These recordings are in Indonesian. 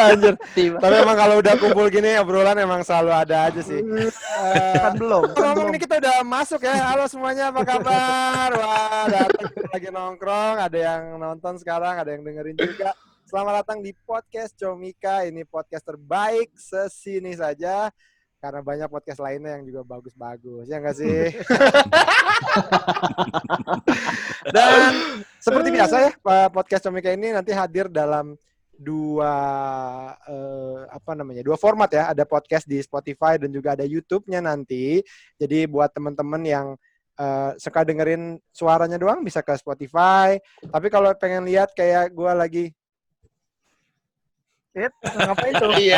Anjir. Tapi emang kalau udah kumpul gini obrolan emang selalu ada aja sih. Kan belum. Ngomong nih kita udah masuk ya. Halo semuanya, apa kabar? Wah, datang kita lagi nongkrong. Ada yang nonton sekarang, ada yang dengerin juga. Selamat datang di podcast Comika. Ini podcast terbaik sesini saja. Karena banyak podcast lainnya yang juga bagus-bagus. Ya nggak sih? Dan seperti biasa ya, podcast Comika ini nanti hadir dalam dua format ya. Ada podcast di Spotify dan juga ada YouTube-nya nanti. Jadi buat teman-teman yang suka dengerin suaranya doang bisa ke Spotify. Tapi kalau pengen lihat kayak gue lagi ngapain tuh? Iya.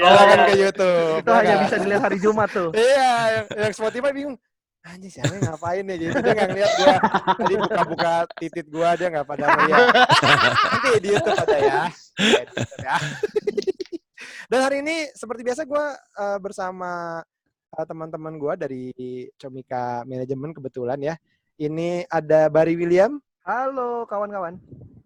kan ke YouTube. Itu hanya bisa dilihat hari Jumat tuh. Iya, yang Spotify bingung. Anjing siapa yang ngapain ya? Jadi dia nggak ngeliat gue tadi buka-buka titit gue, dia nggak pada ngeliat. Nanti di YouTube ada ya. Dan hari ini seperti biasa gue bersama teman-teman gue dari Comika Manajemen kebetulan ya. Ini ada Barry William. Halo kawan-kawan.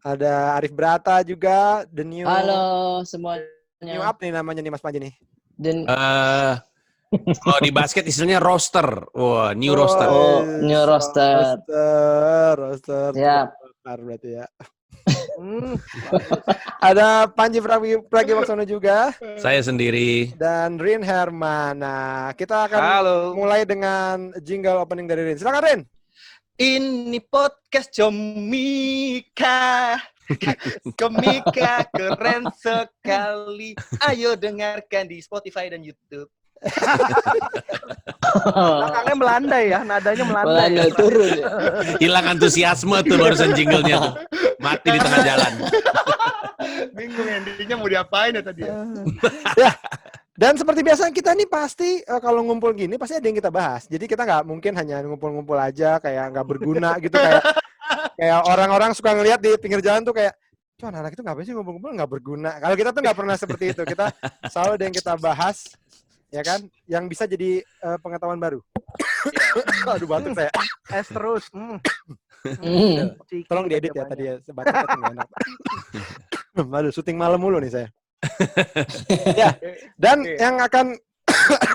Ada Arif Brata juga. The new. Halo semuanya. New up nih namanya nih Mas Panji nih. Dan kalau di basket istilahnya roster. Wah, new roster. Oh, new roster. Roster. Siap. Berarti ya. Ada Panji Pragiwaksono juga. Saya sendiri. Dan Rin Hermana. Kita akan mulai dengan jingle opening dari Rin. Silakan Rin. Ini podcast Comika. Comika keren sekali. Ayo dengarkan di Spotify dan YouTube. Belakangnya melandai ya, nadanya melandai. Melandai turun ya. Hilang antusiasme tuh barusan jinglenya tuh. Mati di tengah jalan. Bingung endingnya mau diapain ya tadi ya. Ya. Dan seperti biasa kita nih pasti kalau ngumpul gini pasti ada yang kita bahas. Jadi kita nggak mungkin hanya ngumpul-ngumpul aja kayak nggak berguna gitu kayak orang-orang suka ngelihat di pinggir jalan tuh kayak, "Cuy, anak itu ngapain sih ngumpul-ngumpul nggak berguna." Kalau kita tuh nggak pernah seperti itu. Kita selalu ada yang kita bahas, ya kan? Yang bisa jadi pengetahuan baru. Aduh batuk saya. Es terus. Tolong diedit ya tadi ya sebatuknya tuh nggak enak. Aduh syuting malam mulu nih saya. Ya, dan yang akan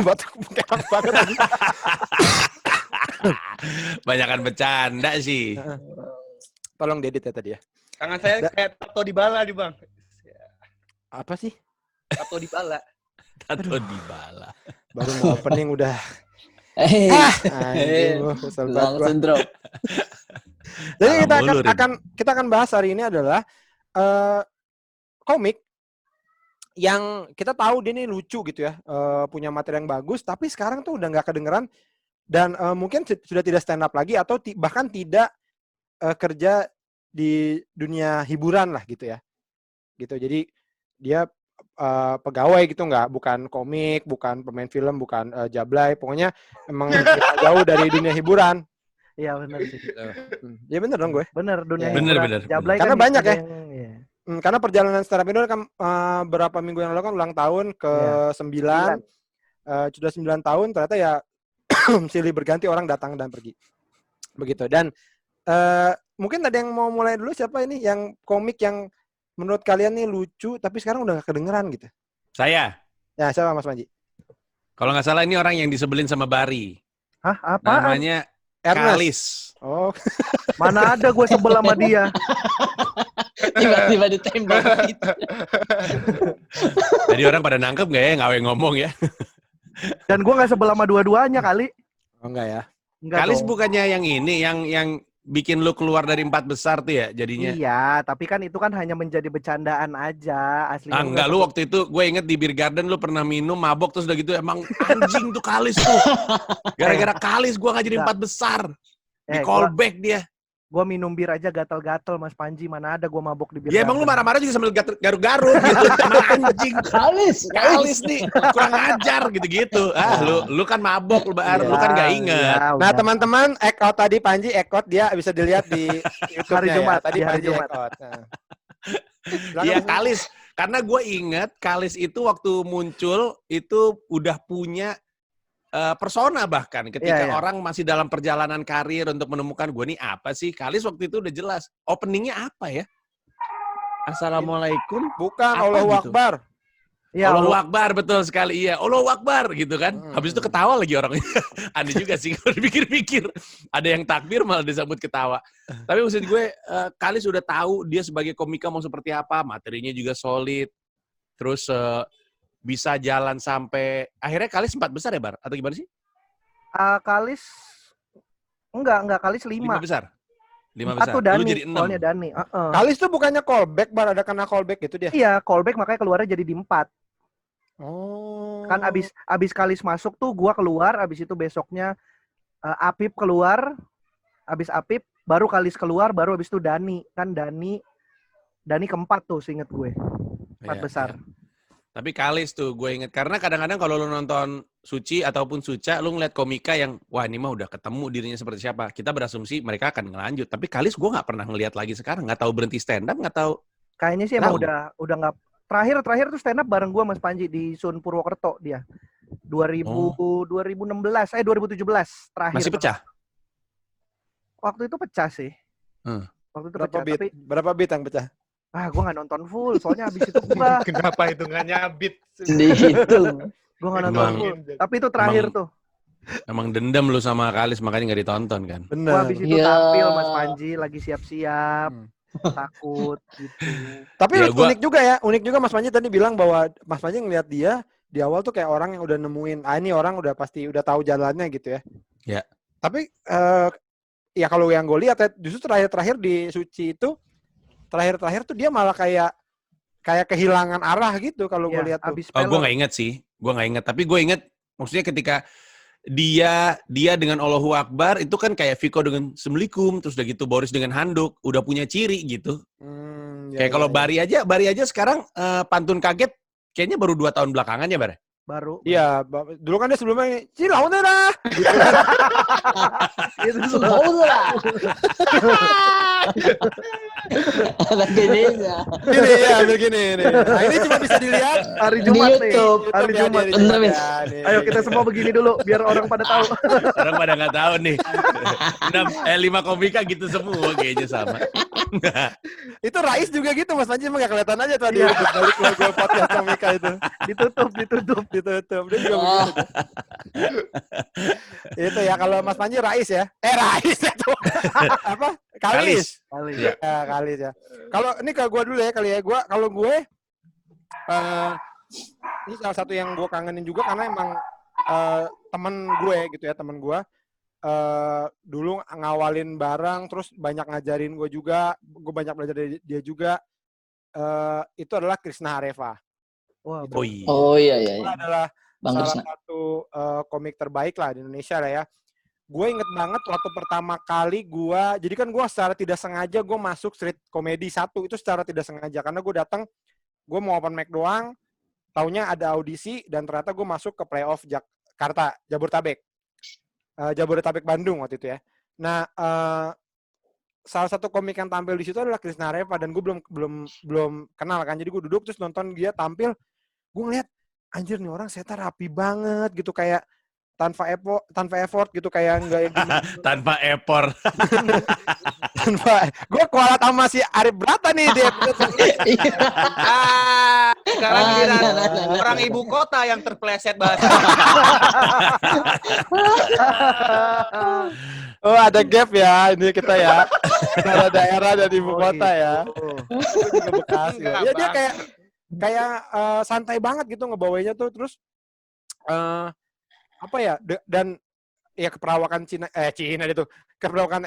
batuk enak banget tadi. Banyakan bercanda sih. Tolong diedit ya tadi ya. Tangan saya kayak tato di bala nih, Bang. Apa sih? Tato di bala. Tato di bala. Baru mau opening udah. Langsung drop. Jadi kita akan bahas hari ini adalah komik yang kita tahu dia ini lucu gitu ya, punya materi yang bagus, tapi sekarang tuh udah nggak kedengeran dan mungkin sudah tidak stand up lagi atau bahkan tidak kerja di dunia hiburan lah gitu ya, gitu. Jadi dia pegawai gitu bukan komik, bukan pemain film, bukan jablay, pokoknya emang jauh dari dunia hiburan. Iya benar sih. Ya bener dong gue. Bener dunia Bener. jablay karena kan banyak ya. Iya. Karena perjalanan stand up Indo kan berapa minggu yang lalu kan ulang tahun ke 9. Sudah 9 tahun ternyata ya silih berganti orang datang dan pergi. Begitu. Dan mungkin ada yang mau mulai dulu siapa ini yang komik yang menurut kalian nih lucu tapi sekarang udah gak kedengeran gitu. Saya. Ya, siapa Mas Panji? Kalau nggak salah ini orang yang disebelin sama Bari. Hah, apa? Namanya Ernest. Kalis. Oh. Mana ada gue sebel sama dia. Tiba-tiba ditembak gitu. Jadi orang pada nangkep nggak ya ngawe ngomong ya? Dan gue nggak sebel sama dua-duanya kali. Oh enggak ya. Enggak Kalis dong. bukannya yang ini yang bikin lu keluar dari 4 besar tuh ya jadinya? Iya, tapi kan itu kan hanya menjadi bercandaan aja. Aslinya Enggak, lu waktu itu gue inget di Beer Garden lu pernah minum mabok terus udah gitu emang anjing tuh Kalis tuh. Gara-gara Kalis gue nggak jadi 4 besar. Di callback dia. Gue minum bir aja gatal-gatal Mas Panji, mana ada gue mabok di bir. Ya emang lu marah-marah juga sambil garuk-garuk gitu. Emang anjing. Kalis nih kurang ajar gitu-gitu. Lu kan mabok lu kan nggak inget. Nah teman-teman, act out tadi Panji act out dia bisa dilihat di YouTube-nya hari Jumat. Ya. Tadi Hari Panji Jumat. act out. Iya Kalis. Karena gue inget Kalis itu waktu muncul itu udah punya persona bahkan ketika orang masih dalam perjalanan karir untuk menemukan gue nih apa sih. Kalis waktu itu udah jelas. Openingnya apa ya? Assalamualaikum. Bukan Allahu gitu? Akbar. Iya, Allahu Akbar, betul sekali. Iya, Allahu Akbar gitu kan. Habis itu ketawa lagi orangnya. Aneh juga sih kalau dipikir-pikir. Ada yang takbir malah disambut ketawa. Tapi maksud gue, Kalis sudah tahu dia sebagai komika mau seperti apa. Materinya juga solid. Terus bisa jalan sampai... Akhirnya Kalis 4 besar ya, Bar? Atau gimana sih? Kalis enggak Kalis 5. 5 besar? 5 4 besar. tuh Lu Dani, jadi 6. soalnya Dani. Kalis tuh bukannya callback, Bar, ada kena callback gitu dia. Iya, callback makanya keluarnya jadi di 4. Oh. Kan abis Kalis masuk tuh gua keluar, abis itu besoknya Apip keluar, abis Apip baru Kalis keluar, baru abis itu Dani. Kan Dani keempat tuh seinget gue. 4 besar. Iya. Tapi Kalis tuh gue inget. Karena kadang-kadang kalau lu nonton Suci ataupun Suca, lu ngeliat komika yang, wah ini mah udah ketemu dirinya seperti siapa. Kita berasumsi mereka akan ngelanjut. Tapi Kalis gue nggak pernah ngeliat lagi sekarang. Nggak tahu berhenti stand up, nggak tahu. Kayaknya sih emang udah nggak. Terakhir tuh stand up bareng gua Mas Panji di Sun Purwokerto dia. 2016, 2017 terakhir. Masih pecah? Waktu itu pecah sih. Waktu itu pecah. Tapi Berapa beat yang pecah? gua nggak nonton full, soalnya abis itu gua Kenapa itu nggak nyabit? Dihitung. gua nggak nonton full. Tapi itu terakhir tuh. Emang dendam lu sama Kalis, makanya nggak ditonton kan? Gua Bener. abis itu Iya. tampil Mas Panji lagi siap-siap, takut gitu. Tapi Ya, unik juga ya, unik juga Mas Panji tadi bilang bahwa Mas Panji ngeliat dia di awal tuh kayak orang yang udah nemuin, ini orang udah pasti udah tahu jalannya gitu ya. Ya. Tapi ya kalau yang gue lihat ya, justru terakhir di Suci itu terakhir tuh dia malah kayak kehilangan arah gitu kalau gue lihat tuh. Abis Oh, gue pelor. nggak inget sih. Gue nggak inget. Tapi gue inget, maksudnya ketika dia dengan Allahu Akbar itu kan kayak Viko dengan Assalamualaikum, terus udah gitu Boris dengan handuk, udah punya ciri gitu. Kayak kalau Bari aja sekarang pantun kaget kayaknya baru 2 tahun belakangan ya, Bar? Baru. Iya, dulu kan dia sebelumnya Cilau dah. Itu Subhanallah. Ada gininya. Gini ya, begini nih. Nah, ini cuma bisa dilihat hari Di Jumat nih. YouTube. Hari ya, Jumat. di Bener, Mis. ya, nih. Ayo kita semua begini dulu biar orang pada tahu. Orang pada nggak tahu nih. 5 komika gitu semua kayaknya sama. Itu Rais juga gitu Mas Panji, emang gak kelihatan aja tadi balik logo podcast komika itu. Ditutup. Dia juga begitu. Itu ya kalau Mas Panji Rais ya. Rais ya tuh. Apa? Kalis. Kali. Iya. Ya, Kalis ya. Kalau ini ke gue dulu ya kali ya. Kalau gue ini salah satu yang gue kangenin juga karena emang temen gue gitu ya, temen gue dulu ngawalin bareng, terus banyak ngajarin gue juga, gue banyak belajar dari dia juga. Itu adalah Krishna Hareva. Wah, Oh iya. Oh iya. Dia adalah Bang salah Krisna. satu komik terbaik lah di Indonesia lah ya. Gue inget banget waktu pertama kali jadi kan gue secara tidak sengaja gue masuk Street Comedy 1 itu secara tidak sengaja karena gue datang, gue mau open mic doang, taunya ada audisi dan ternyata gue masuk ke playoff Jakarta, Jabodetabek Bandung waktu itu ya. Nah, salah satu komik yang tampil di situ adalah Krishna Hareva dan gue belum kenal kan, jadi gue duduk terus nonton dia tampil, gue ngeliat anjir nih orang seta rapi banget gitu, kayak tanpa effort gitu, kayak enggak yang Tanpa effort. gue kualat sama si Arif Brata nih dia. Sekarang giliran nah. orang ibu kota yang terpleset bahasa. Oh ada gap ya ini kita ya, antara daerah dan ibu kota ya. Itu juga Bekasi ya. Ya dia kayak santai banget gitu ngebawainya tuh, terus apa ya dan ya keperawakan Cina itu keperawakan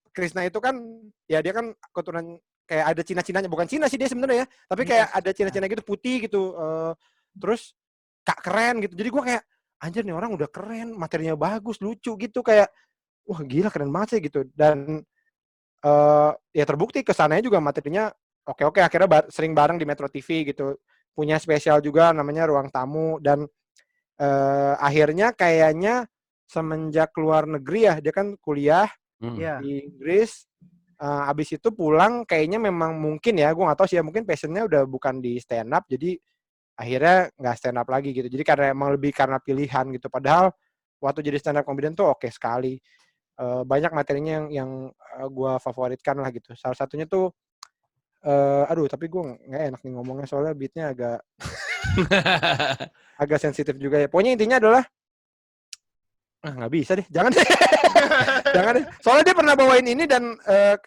Krishna itu kan ya dia kan keturunan kayak ada Cina-Cinanya, bukan Cina sih dia sebenarnya ya, tapi kayak ada Cina-Cina gitu putih gitu, terus keren gitu, jadi gue kayak anjir nih orang udah keren, materinya bagus, lucu gitu, kayak wah gila keren banget sih gitu. Dan ya terbukti kesananya juga materinya oke, akhirnya sering bareng di Metro TV gitu, punya spesial juga namanya Ruang Tamu. Dan akhirnya kayaknya semenjak keluar negeri ya, dia kan kuliah di Inggris, abis itu pulang kayaknya memang mungkin ya, gue gak tahu sih ya, mungkin passionnya udah bukan di stand up, jadi akhirnya gak stand up lagi gitu, jadi karena emang lebih karena pilihan gitu. Padahal waktu jadi stand up comedian tuh oke sekali, banyak materinya yang gue favoritkan lah gitu. Salah satunya tuh aduh tapi gue gak enak nih ngomongnya soalnya beatnya agak agak sensitif juga ya. Pokoknya intinya adalah nggak bisa deh, jangan deh. Jangan deh. Soalnya dia pernah bawain ini dan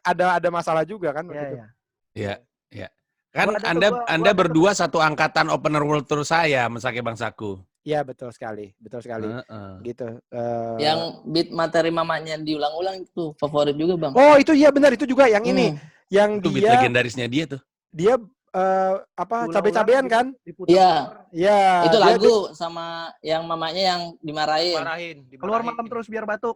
ada masalah juga kan Iya, begitu. iya. Iya, iya. Kan Gua ada tuh, gua Anda ada tuh. berdua satu angkatan opener world tour saya, Mesake Bang Saku. Iya, betul sekali. Heeh. Gitu. Yang beat materi mamanya diulang-ulang itu favorit juga, Bang. Oh, itu iya benar, itu juga yang ini. Yang Itu beat dia legendarisnya dia tuh. cabe-cabean kan? Iya. Iya. Itu dia- lagu sama yang mamanya yang dimarahin. Keluar malam terus biar batuk.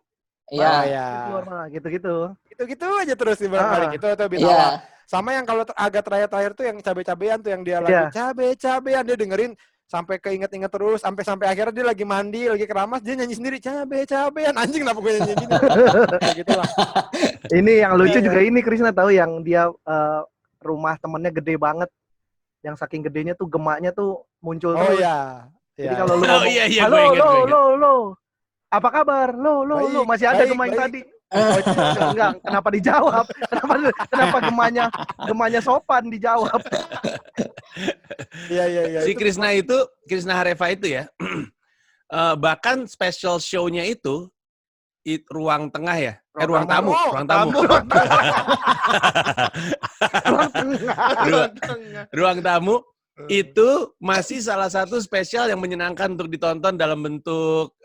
Oh Iya. ya. Keluar malam gitu-gitu. Gitu-gitu aja terus dibalik. Itu beat Iya. awal. Sama yang kalau agak terakhir-terakhir tuh yang cabe-cabean tuh yang dia lagu Iya. cabe-cabean dia dengerin sampai keinget-inget terus sampai akhirnya dia lagi mandi, lagi keramas, dia nyanyi sendiri cabe-cabean. Anjing kenapa gue nyanyi gini? Gitu lah. Ini yang lucu Iya, juga ini Krisna tahu yang dia rumah temennya gede banget. Yang saking gedenya tuh gemaknya tuh muncul Oh terus. iya. Jadi Iya, kalau lu iya. Oh ngomong, iya, iya, halo, gue ingat, gue ingat. lo, apa kabar? Lo, Baik, masih ada baik, gema yang baik. tadi. Oh, itu enggak, kenapa dijawab? Kenapa gemanya sopan dijawab? Iya. Si Krisna Hareva itu ya, bahkan special show-nya itu ruang tengah ya? Ruang tamu. Oh, Ruang tamu. Ruang tamu itu masih salah satu spesial yang menyenangkan untuk ditonton dalam bentuk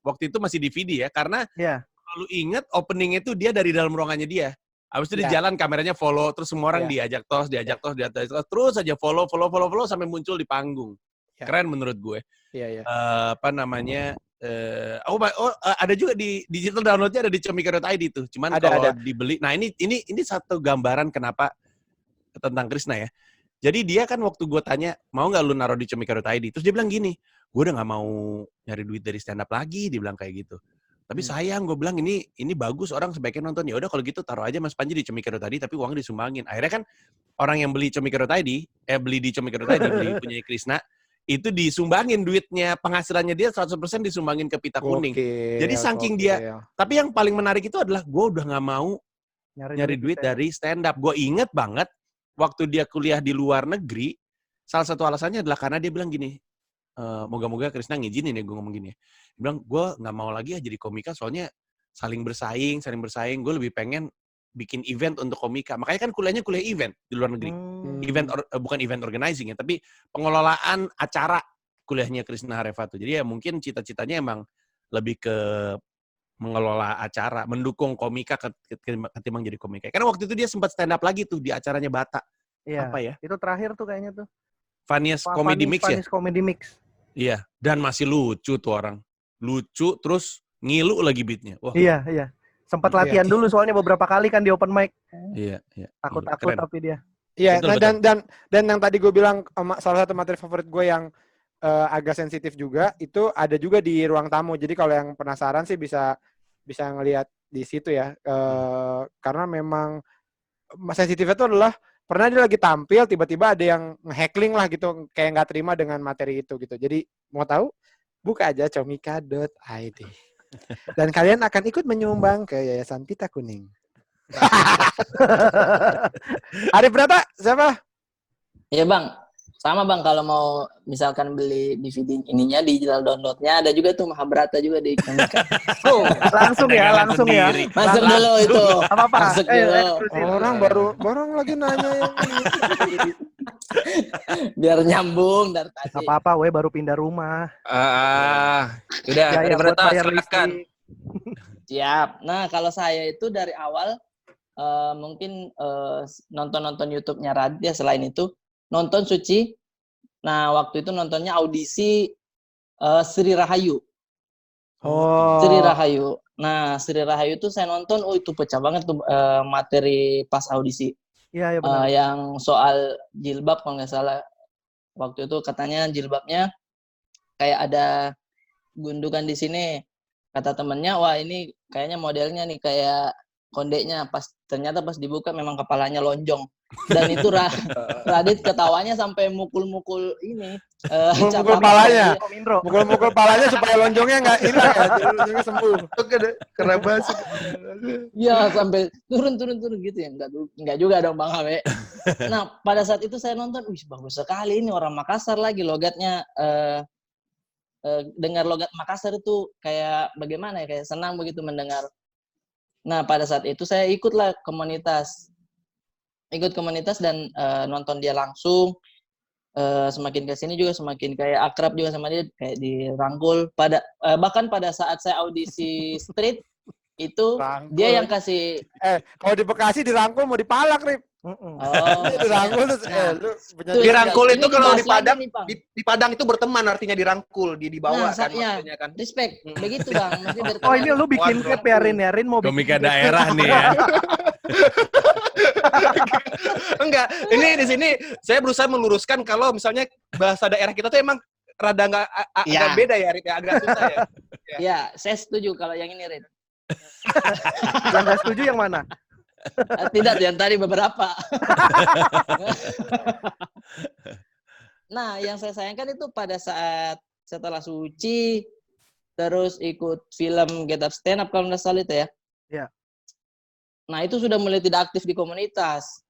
waktu itu masih DVD ya, karena Iya. kalau ingat opening itu dia dari dalam ruangannya dia. Habis itu di Ya. jalan kameranya follow, terus semua orang diajak tos, terus aja follow sampai muncul di panggung. Ya. Keren menurut gue. Iya. Ada juga di digital downloadnya, ada di comika.id itu. Cuman kalau dibeli, nah ini satu gambaran kenapa tentang Krisna ya. Jadi dia kan waktu gue tanya, mau nggak lu naruh di comika.id? Terus dia bilang gini, gue udah nggak mau nyari duit dari stand up lagi, dia bilang kayak gitu. Tapi sayang, gue bilang ini bagus, orang sebaiknya nonton. Ya udah kalau gitu taruh aja Mas Panji di comika.id, tapi uangnya disumbangin. Akhirnya kan orang yang beli comika.id, beli di comika.id, beli punya Krisna, itu disumbangin duitnya, penghasilannya dia 100% disumbangin ke Pita Kuning. Jadi saking dia, tapi yang paling menarik itu adalah gue udah nggak mau nyari duit dari stand up. Gue inget banget waktu dia kuliah di luar negeri, salah satu alasannya adalah karena dia bilang gini, moga-moga Krisna ngizinin ya gue ngomong gini ya. Dia bilang, gue nggak mau lagi ya jadi komika, soalnya saling bersaing, gue lebih pengen bikin event untuk komika. Makanya kan kuliahnya kuliah event di luar negeri. Bukan event organizing ya, tapi pengelolaan acara kuliahnya Krisna Hareva tuh. Jadi ya mungkin cita-citanya emang lebih ke mengelola acara, mendukung komika ketimbang jadi komika. Karena waktu itu dia sempat stand up lagi tuh di acaranya Bata. Iya. Apa ya? Itu terakhir tuh kayaknya tuh. Funniest Comedy Mix ya? Funniest Comedy Mix. Iya, dan masih lucu tuh orang. Lucu, terus ngilu lagi beatnya. Wah. Iya. Sempat latihan dulu soalnya beberapa kali kan di open mic. Iya. Takut tapi dia. Iya, Betul. dan yang tadi gue bilang salah satu materi favorit gue yang agak sensitif juga itu ada juga di ruang tamu. Jadi kalau yang penasaran sih bisa ngelihat di situ ya. Karena memang sensitifnya itu adalah pernah dia lagi tampil tiba-tiba ada yang nge-hackling lah gitu, kayak nggak terima dengan materi itu gitu. Jadi mau tahu buka aja comika.id. Dan kalian akan ikut menyumbang ke Yayasan Pita Kuning. Arif Brata, siapa? Iya Bang, sama Bang kalau mau misalkan beli DVD ininya, digital downloadnya, ada juga tuh Mahabharata juga di Komika. Langsung ya. Masuk dulu itu. Apa-apa. Masuk dulu. Orang baru lagi nanya yang ini. Biar nyambung dari tadi. Apa-apa, baru pindah rumah. Udah, Ya, buat Brata, bayar silakan. listrik. Siap. Nah, kalau saya itu dari awal mungkin nonton YouTube-nya Raditya, selain itu nonton Suci. Nah, waktu itu nontonnya audisi Sri Rahayu. Oh. Sri Rahayu. Nah, Sri Rahayu itu saya nonton, itu pecah banget tuh materi pas audisi. Iya benar. Yang soal jilbab kalau nggak salah. Waktu itu katanya jilbabnya kayak ada gundukan di sini. Kata temennya, wah ini kayaknya modelnya nih kayak kondeknya. Ternyata pas dibuka memang kepalanya lonjong. Dan itu Radit ketawanya sampai mukul-mukul ini. Mukul palanya. Om Indro. Mukul-mukul palanya supaya lonjongnya nggak hilang ya, jadi lonjongnya sembuh. Kerabas. Iya, sampai turun gitu ya. Enggak juga dong Bang Awe. Nah, pada saat itu saya nonton, wih bagus sekali ini orang Makassar lagi logatnya. Dengar logat Makassar itu kayak bagaimana ya, kayak senang begitu mendengar. Nah, pada saat itu saya ikut komunitas dan nonton dia langsung. Semakin ke sini juga semakin kayak akrab juga sama dia, kayak dirangkul. Bahkan pada saat saya audisi street itu Rangkul. dia yang kasih. Kalau di Bekasi dirangkul mau dipalak, Rip. Dirangkul terus Dirangkul itu ini kalau dibahas di Padang, lagi nih, Bang. di Padang itu berteman artinya dirangkul, dibawa kan maksudnya kan. Respect. Begitu Bang, mesti Oh ini lu bikin Waduh. cap ya Rin ya? Rin mau bikin Komika cap. daerah nih ya. Enggak, ini di sini saya berusaha meluruskan kalau misalnya bahasa daerah kita tuh emang rada agak beda ya, Rit, agak susah ya. Ya, saya setuju kalau yang ini, Rin. Yang nggak setuju yang mana? Tidak, yang tadi beberapa. Nah, yang saya sayangkan itu pada saat setelah Suci, terus ikut film Get Up Stand Up kalau nggak salah itu ya. Iya. Nah, itu sudah mulai tidak aktif di komunitas.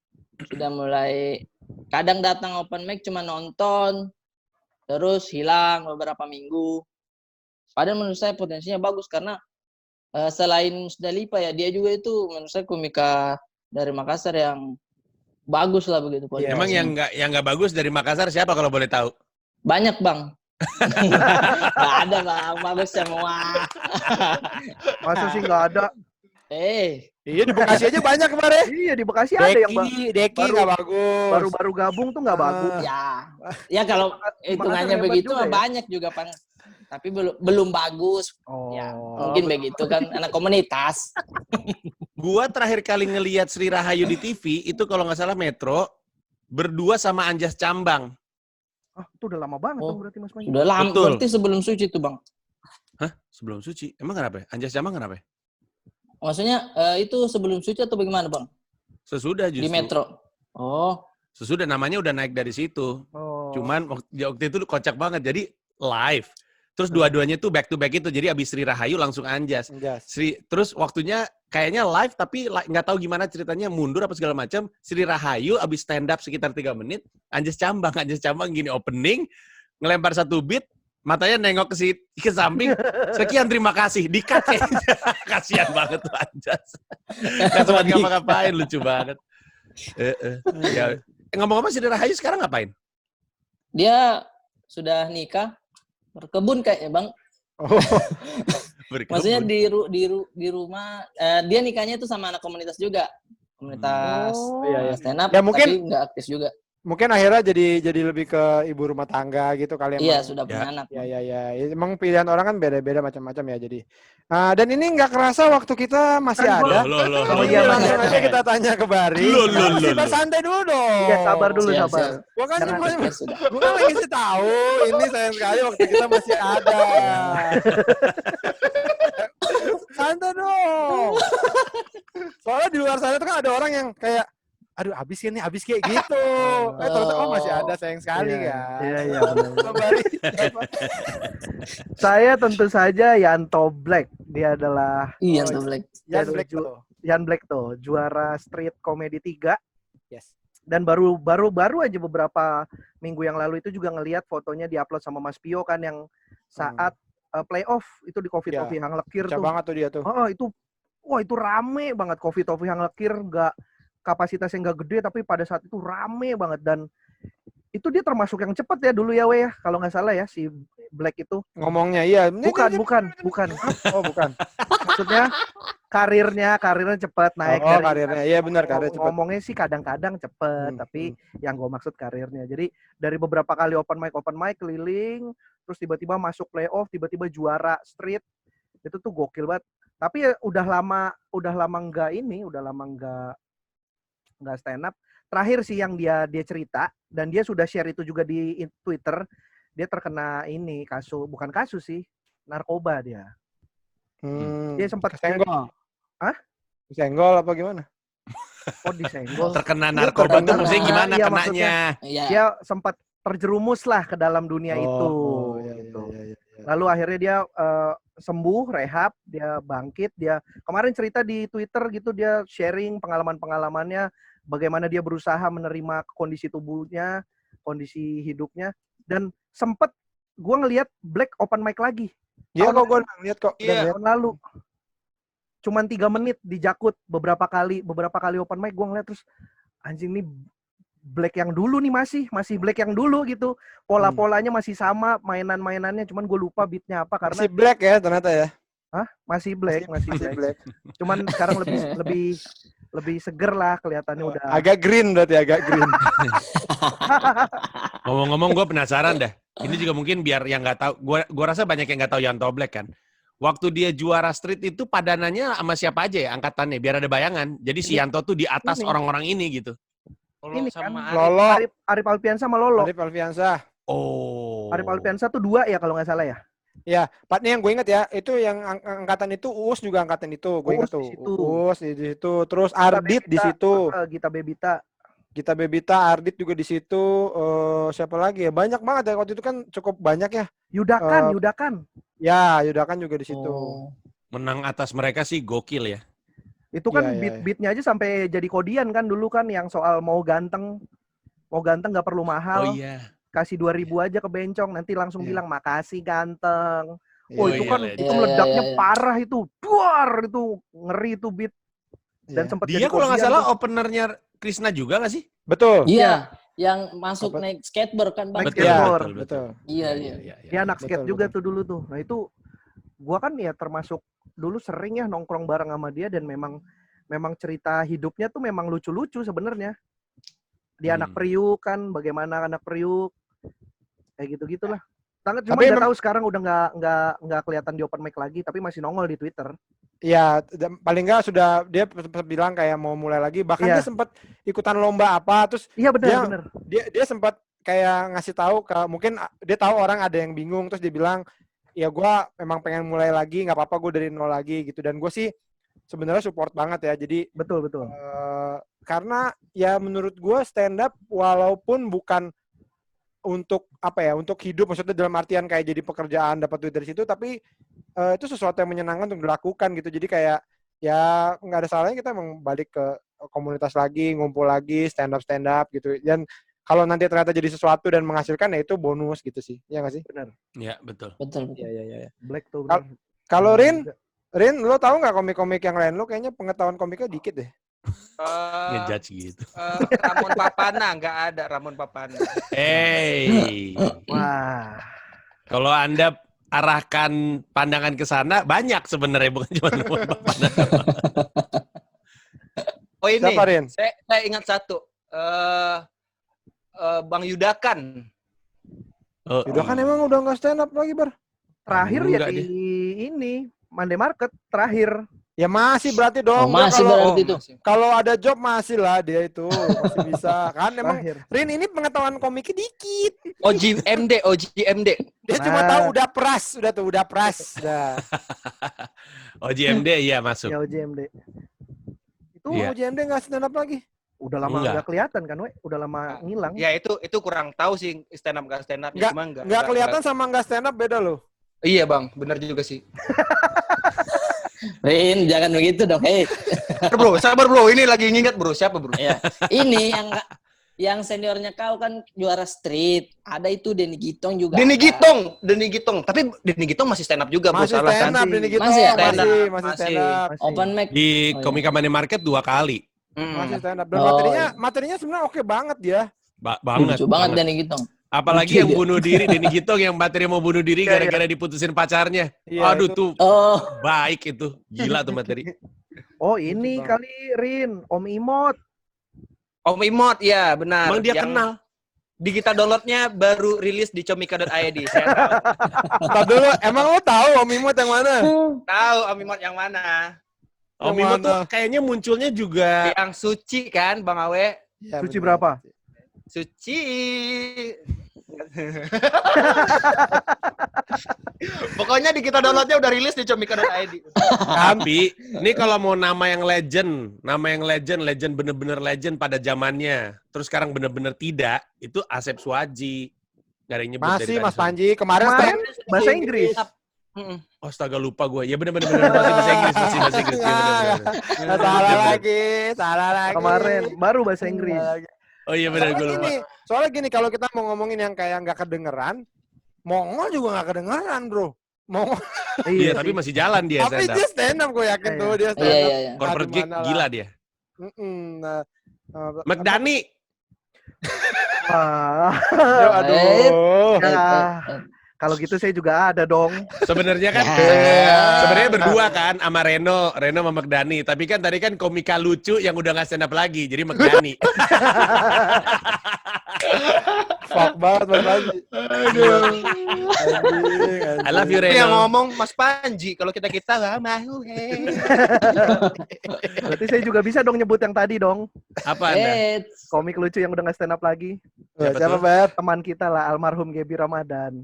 Sudah mulai kadang datang open mic cuma nonton, terus hilang beberapa minggu. Padahal menurut saya potensinya bagus karena selain Musdalipa ya, dia juga itu menurut saya komika dari Makassar yang bagus lah begitu. Yeah. Emang yang nggak bagus dari Makassar siapa kalau boleh tahu? Banyak Bang. Nggak ada Bang, bagus semua. Masa sih nggak ada? Iya di Bekasi aja banyak kemarin. Iya di Bekasi ada yang Deki nggak bagus. baru gabung tuh nggak bagus. Ya kalau hitungannya hebat begitu juga ya. banyak juga Bang. Tapi belum bagus. Ya, mungkin begitu kan anak komunitas. Gua terakhir kali ngelihat Sri Rahayu di TV itu kalau nggak salah Metro berdua sama Anjas Cambang. Itu udah lama banget dong berarti Mas Manji. Sudah lama, Betul. berarti sebelum Suci tuh Bang. Hah? Sebelum Suci? Emang kenapa ya? Anjas Cambang kenapa ya? Maksudnya itu sebelum Suci atau bagaimana Bang? Sesudah justru. Di Metro. Oh. Sesudah, namanya udah naik dari situ. Cuman waktu itu kocak banget. Jadi live. Terus dua-duanya tuh back to back itu. Jadi abis Sri Rahayu langsung Anjas. Terus waktunya kayaknya live tapi nggak tahu gimana ceritanya, mundur apa segala macam. Sri Rahayu abis stand up sekitar 3 menit. Anjas Cambang gini opening. Ngelempar satu beat. Matanya nengok ke samping. Sekian terima kasih. Di-cut kayaknya. Kasian banget tuh Anjas. Nggak sempat ngapa-ngapain. Lucu banget. Ya. Ngomong-ngomong Sri Rahayu sekarang ngapain? Dia sudah nikah. Berkebun kayaknya Bang. Maksudnya di rumah dia nikahnya itu sama anak komunitas juga. Komunitas stand up ya, mungkin, tapi nggak aktif juga. Mungkin akhirnya jadi lebih ke ibu rumah tangga gitu kali. Iya, sudah punya anak. Ya. Emang pilihan orang kan beda-beda macam-macam ya jadi. Dan ini nggak kerasa waktu kita masih ada. Langsung aja kita tanya ke Bari. Kita santai dulu dong. Ya sabar dulu, sabar. Gua kan lagi sih tahu. Ini sayang sekali waktu kita masih ada. Santai dong. Soalnya di luar sana tuh kan ada orang yang kayak, aduh habis kayak gitu. Ternyata masih ada, sayang sekali kan. Iya. Saya tentu saja Yanto Black. Dia adalah Yanto Black. Yan Black tuh juara Street Comedy 3. Yes. Dan baru aja beberapa minggu yang lalu itu juga ngelihat fotonya diupload sama Mas Pio kan yang saat playoff itu di Coffee Toffee Hang Lekir tuh. Banget tuh dia tuh. Itu rame banget Coffee Toffee Hang Lekir, kapasitasnya nggak gede tapi pada saat itu rame banget dan itu dia termasuk yang cepet ya dulu ya ya kalau nggak salah ya si Black itu ngomongnya. Iya bukan oh bukan maksudnya karirnya cepet naik karirnya iya benar, karir cepet. Ngomongnya sih kadang-kadang cepet tapi yang gue maksud karirnya. Jadi dari beberapa kali open mic keliling terus tiba-tiba masuk playoff, tiba-tiba juara street, itu tuh gokil banget. Tapi ya udah lama nggak stand up. Terakhir sih yang dia cerita dan dia sudah share itu juga di Twitter, dia terkena bukan kasus sih, narkoba dia. Dia sempat kesenggol. Kesenggol apa gimana? Oh, disenggol. Terkena narkoba tuh maksudnya gimana Iya, kenanya? Iya. Dia sempat terjerumus lah ke dalam dunia itu. Iya, Gitu. iya. Lalu akhirnya dia sembuh, rehab, dia bangkit, dia kemarin cerita di Twitter gitu, dia sharing pengalaman-pengalamannya, bagaimana dia berusaha menerima kondisi tubuhnya, kondisi hidupnya, dan sempet gue ngelihat Black open mic lagi. Iya kok gue lihat kok. Iya. Tahun lalu. Cuman 3 menit di Jakut, beberapa kali open mic gue ngeliat terus anjing nih Black yang dulu nih masih Black yang dulu gitu. Pola-polanya masih sama, mainan-mainannya cuman gue lupa beatnya apa karena Masih Black ya ternyata ya. masih Black. Black. Cuman sekarang lebih seger lah kelihatannya udah. Agak green berarti, agak green. Ngomong-ngomong gue penasaran dah. Ini juga mungkin biar yang nggak tahu, gue rasa banyak yang nggak tahu Yanto Black kan. Waktu dia juara street itu padanannya sama siapa aja ya angkatannya, biar ada bayangan. Jadi si Yanto tuh di atas Ini. orang-orang ini gitu. Ini kan Lolo. Arif Alfiansa sama Lolo. Arif Alfiansa. Oh. Arif Alfiansa tuh 2 ya kalau nggak salah ya. Ya, partnya yang gue inget ya, itu yang angkatan itu Uus juga angkatan itu, gue inget tuh. Di situ. Uus di situ, terus Ardit di situ. Gita Bebita, Ardit juga di situ. Siapa lagi ya? Banyak banget ya waktu itu kan cukup banyak ya. Yudakan. Ya, Yudakan juga di situ. Oh. Menang atas mereka sih gokil ya. Itu kan Iya. beat-beatnya aja sampai jadi kodian kan dulu kan yang soal mau ganteng nggak perlu mahal. Oh iya. Kasih 2.000 aja ke bencong nanti langsung Iya. bilang makasih ganteng. Iya, Oh iya, itu kan iya. itu meledaknya parah itu. Duar itu ngeri itu beat dan Iya. sempat Dia jadi kalau nggak kodian salah tuh. openernya Krisna juga nggak sih? Betul. Iya, yang masuk naik skateboard kan Bang. Naik Betul. skateboard. Betul. Iya. Dia anak skate Betul, juga tuh dulu tuh. Nah itu gua kan ya termasuk dulu sering ya nongkrong bareng sama dia dan memang cerita hidupnya tuh memang lucu-lucu sebenarnya. Dia anak Priuk kan, bagaimana anak Priuk kayak gitu-gitulah. Cuma Tapi udah tahu sekarang udah nggak kelihatan di open mic lagi, tapi masih nongol di Twitter. Iya, paling nggak sudah dia sempat bilang kayak mau mulai lagi. Bahkan Iya. dia sempat ikutan lomba apa, terus Iya benar. dia sempat kayak ngasih tahu ke mungkin dia tahu orang ada yang bingung, terus dia bilang ya gue memang pengen mulai lagi, nggak apa-apa gue dari nol lagi gitu. Dan gue sih sebenarnya support banget ya. Jadi Betul. karena ya menurut gue stand up walaupun bukan untuk apa ya, untuk hidup, maksudnya dalam artian kayak jadi pekerjaan dapat duit dari situ, tapi itu sesuatu yang menyenangkan untuk dilakukan gitu. Jadi kayak ya nggak ada salahnya kita emang balik ke komunitas lagi, ngumpul lagi, stand up gitu. Dan kalau nanti ternyata jadi sesuatu dan menghasilkan ya itu bonus gitu sih. Iya nggak sih? Benar. Iya, betul. Betul. Iya. Black tuh. benar. Kalau Rin, lo tahu nggak komik-komik yang lain? Lo kayaknya pengetahuan komiknya dikit deh. Ngejudge gitu. Ramon Papana, nggak ada Ramon Papana. Hey. Wah. Kalau Anda arahkan pandangan ke sana, banyak sebenarnya, bukan cuma Oh ini, Siapa, Rin? saya ingat satu. Bang Yudakan. Yudakan emang udah nggak stand up lagi, Bar? Terakhir ya Enggak di ini Monday Market terakhir. Ya masih berarti dong. Oh, masih Kalau- berarti itu. Kalau ada job masih lah dia itu masih bisa kan emang Terakhir. Rin ini pengetahuan komiknya dikit. OGMD. Dia cuma Nah. tahu udah pras dah. Oh, GMD iya masuk. Ya OJMD. Itu Iya. JMD nggak stand up lagi. udah lama Enggak. nggak kelihatan kan, we? Udah lama ngilang. Ya itu kurang tahu sih stand up nggak stand up. Nggak kelihatan sama nggak stand up beda loh. Iya bang, benar juga sih. Rin, jangan begitu dong. Hei. Sabar bro, ini lagi nginget bro, siapa bro? Ya. Ini yang seniornya kau kan juara street. Ada itu Denny Gitong juga. Denny ada. Gitong. Tapi Denny Gitong masih stand up juga bro, Masih salah stand kan? up Denny Gitong. Masih ya? Masih stand up. Open mic. Di Oh, iya. Komika Money Market 2 kali. Masih stand up. Dan Oh, materinya sebenarnya oke banget dia. Banget. Lucu banget Denny Gitong. Apalagi Lucu yang dia. bunuh diri, Denny Gitong yang materi mau bunuh diri Iya, gara-gara diputusin pacarnya. Iya, Aduh itu- tuh Oh, baik itu. Gila tuh materi. Oh ini Lucu kali Rin, Om Imot. Om Imot, ya benar. Emang dia Yang kenal. Digital downloadnya baru rilis di comika.id. Saya tahu. Ntar dulu, emang lo tahu Om Imot yang mana? Tahu Om Imot yang mana? Om Yang Imo mana? tuh kayaknya munculnya juga Yang suci kan Bang Awe? Ya, Suci bener. berapa? Suci. Pokoknya di kita downloadnya udah rilis di comika.id. Tapi ini kalau mau nama yang legend bener-bener legend pada zamannya. Terus sekarang bener-bener tidak, itu Asep Suaji. Gak ada yang nyebut Masih dari Mas tadi. Panji kemarin bahasa Inggris. Oh, astaga lupa gue. Ya bener-bener bahasa Inggris. Masih bahasa Inggris. Ya, bener-bener. Salah lagi. Kemarin baru bahasa Inggris. Oh iya bener, gue lupa. Soalnya gini, kalau kita mau ngomongin yang kayak nggak kedengeran, Mongol juga nggak kedengeran, bro. Mongol. Iya, tapi masih jalan dia Tapi stand up. dia stand up, gue yakin Iya. tuh dia stand up. Iya. Corporate gig gila dia. Nah, McDani. Aduh. Kalau gitu saya juga ada dong. Sebenarnya kan Ya. sebenarnya berdua kan sama Reno sama McDani. Tapi kan tadi kan komika lucu yang udah nggak stand up lagi. Jadi McDani. Fuck banget Mas Panji. Anjing. I love you, Itu yang Reno. ngomong Mas Panji, kalau kita nggak mau. Berarti saya juga bisa dong nyebut yang tadi dong. Apa Anda? Komik lucu yang udah nggak stand up lagi. Siapa, Ber? Teman kita lah, almarhum Gebi Ramadan.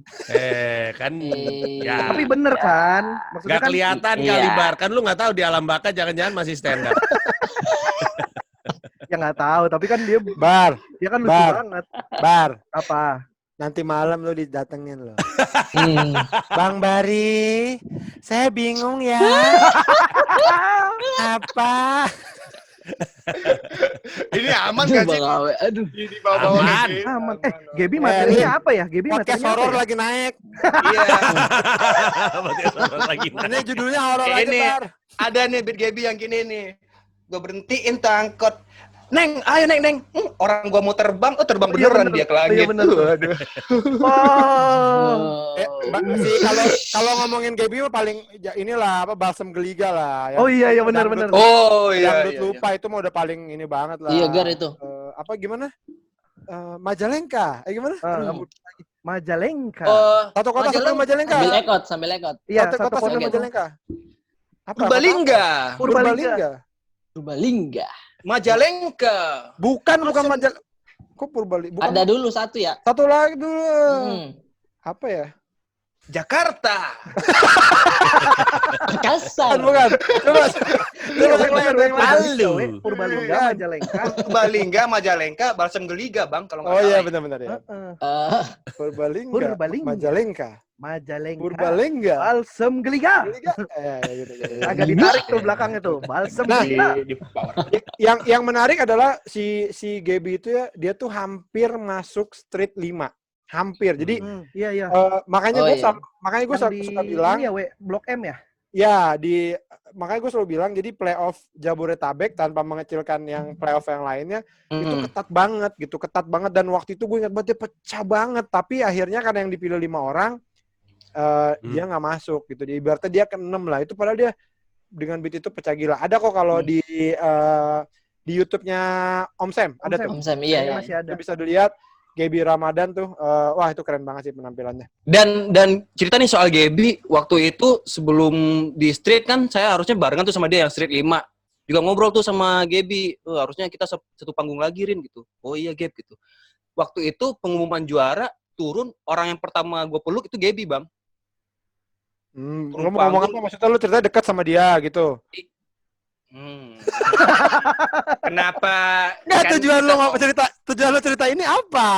Kan Iya. ya. Tapi bener kan? Maksudnya Gak kan kelihatan Iya. kali Bar. Kan lu gak tahu di alam baka jangan-jangan masih stand up. ya nggak tahu. Tapi kan dia Bar, kan lucu Bar. banget. Bar. Apa? Nanti malam lu didatengin loh. Bang Bari, saya bingung ya. Apa? Ini aman gak sih? Aduh. Di bawah-bawah Aman. gini. Aman. Gebi materinya apa ya? Gebi Podcast materinya apa horor ya? lagi naik. Iya. lagi. Ini judulnya horor aja, Ini. Bar. Ada nih beat Gaby yang gini nih. Gue berhentiin tangkot. Neng, ayo Neng. Orang gua mau terbang, terbang Iya, beneran bener. dia ke langit. Iya, bener. Aduh. Oh. Kalau ngomongin Gaby mah paling inilah apa balsam geliga lah. Oh iya benar. Oh iya. Dangdut lupa itu mah udah paling ini banget lah. Iya, Gar itu. Apa gimana? Majalengka. Gimana? Aduh. Majalengka. Satu kota satu Majalengka. Sambil ekot. Iya, Satu satu kota satu kota Majalengka. Apa? Purbalingga. Purbalingga. Purbalingga. Majalengka. Bukan Majalengka. Kok Purbalingga? Bukan. Ada dulu satu ya. Satu lagi dulu. Apa ya? Jakarta. Makassar. Bukan. Coba. Lalu. Purbalingga, Majalengka. Purbalingga, Majalengka, Balsam Geliga, Bang, kalau nggak Oh iya salah. benar-benar ya. Purbalingga. Majalengka. Majalengka. Purbalingga. Balsem Geliga. Gitu. Agak ditarik tuh belakangnya tuh. Balsem Nah, Geliga. Di power. Yang menarik adalah si Gaby itu ya, dia tuh hampir masuk street 5. Hampir. Jadi Iya. makanya Oh, gue iya. suka bilang Ini ya, Blok M ya? ya makanya gue selalu bilang jadi playoff Jabodetabek tanpa mengecilkan yang playoff yang lainnya itu ketat banget dan waktu itu gue ingat banget dia pecah banget tapi akhirnya karena yang dipilih 5 orang dia nggak masuk gitu. Ibaratnya dia ke-6 lah. Itu padahal dia dengan beat itu pecah gila. Ada kok kalau di YouTube-nya Om Sam, ada tuh. Om Sam, iya. Masih ada. Itu bisa dilihat Gebi Ramadan tuh. Wah, itu keren banget sih penampilannya. Dan cerita nih soal Gaby, waktu itu sebelum di street kan saya harusnya barengan tuh sama dia yang street 5. Juga ngobrol tuh sama Gaby, harusnya kita satu panggung lagi Rin gitu. Oh iya Gab gitu. Waktu itu pengumuman juara turun, orang yang pertama gue peluk itu Gaby, Bang. Lu mau ngomong apa? Maksudnya lu cerita dekat sama dia gitu? Kenapa? Nggak, kan tujuan kita lu cerita ini apa?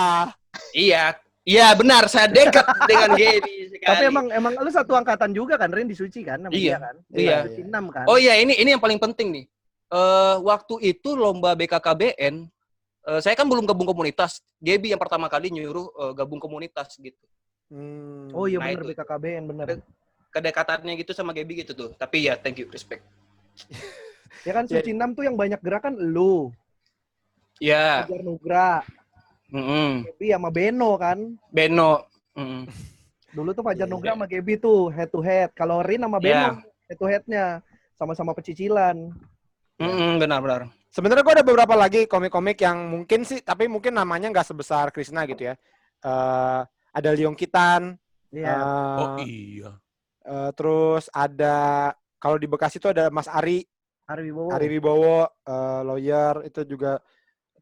Iya benar, saya dekat dengan Gaby sekali. Tapi emang lu satu angkatan juga kan, Rin, di Suci kan? Sama Iya. dia kan? Iya. Suci 6 kan? Oh iya, ini yang paling penting nih. Waktu itu lomba BKKBN, saya kan belum gabung komunitas. Gaby yang pertama kali nyuruh gabung komunitas gitu. Oh iya Nah, bener, itu. BKKBN bener. Kedekatannya gitu sama Gaby gitu tuh. Tapi ya thank you, respect. Ya kan Suci 6 tuh yang banyak gerakan lu, Ya. Fajar Nugra, Gebi sama Beno kan. Beno. Dulu tuh Fajar Nugra sama Gebi tuh head to head. Kalau Rin sama Beno head to headnya sama-sama pecicilan. Benar. Sebenarnya gue ada beberapa lagi komik-komik yang mungkin sih, tapi mungkin namanya nggak sebesar Krishna gitu ya. Ada Leong Kitan. Iya. Oh iya. Terus ada kalau di Bekasi itu ada Mas Ari Ari Wibowo. Wibowo, lawyer itu juga.